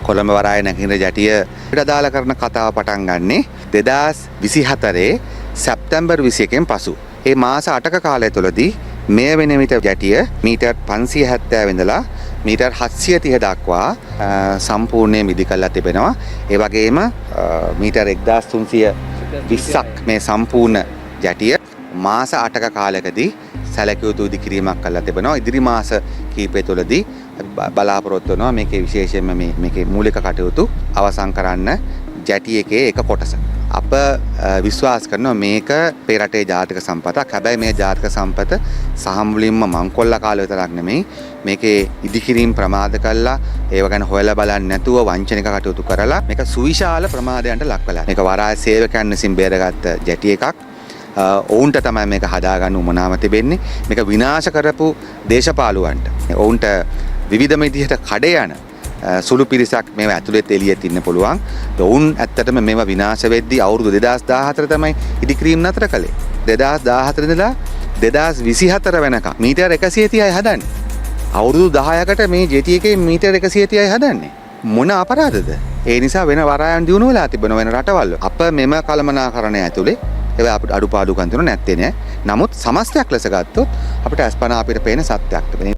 කොළඹ වරාය නැගින ජැටිය අදාළ කරන කතාව පටන් ගන්නේ 2024 සැප්තැම්බර් 21 පසු. ඒ මාස 8ක කාලය තුළදී මේ වෙනවිට ජැටිය මීටර් 570 ඉඳලා මීටර් 730 දක්වා සම්පූර්ණයෙන් මිදි කරලා තිබෙනවා. ඒ වගේම මීටර් 1320ක් මේ සම්පූර්ණ ජැටිය මාස 8ක කාලයකදී සැලකිය යුතු ඉදිකිරීමක් කරලා තිබෙනවා. ඉදිරි මාස කිහිපය තුළදී බලාපොරොත්තු වෙනවා මේකේ විශේෂයෙන්ම මේකේ මූලික කටයුතු අවසන් කරන්න ජැටි එකේ එක කොටස. අප විශ්වාස කරනවා මේක අපේ රටේ ජාතික සම්පතක්. හැබැයි මේ ජාතික සම්පත සහ මුලින්ම මංකොල්ල කාලය විතරක් නෙමෙයි මේකේ ඉදිකිරීම ප්‍රමාද කළා ඒව ගැන හොයලා බලන්නේ නැතුව වංචනික කටයුතු කරලා මේක සුවිශාල ප්‍රමාදයන්ට ලක් කළා. මේක වරාය සේවකයන් විසින් බේරගත්ත ජැටි එකක්. ඔවුන්ට තමයි මේක හදාගන්න උමනාව තිබෙන්නේ. මේක විනාශ කරපු දේශපාලුවන්ට ඔවුන්ට විවිධ විදිහට කඩ යන සුළු පිරිසක් මේව ඇතුළෙත් එළියෙත් ඉන්න පුළුවන්. ඔවුන් ඇත්තටම මේවා විනාශ වෙද්දී අවුරුදු 2014 තමයි ඉදිකිරීම නතර කළේ. 2014 ඉඳලා 2024 වෙනකම් මීටර් 130යි හදන්නේ. අවුරුදු 10කට මේ ජෙටි එකේ මීටර් 130යි හදන්නේ. මොන අපරාධද? ඒ නිසා වෙන වරායන් දිනු වෙලා තිබෙන වෙන රටවල්. අප මෙම කළමනාකරණය ඇතුලේ ඒවා අපිට අඩුපාඩුකම් තුන නැත්තේ නෑ. නමුත් සමස්තයක් ලෙස ගත්තොත් අපිට අස්පනා අපිට පේන සත්‍යයක් තිබෙනවා.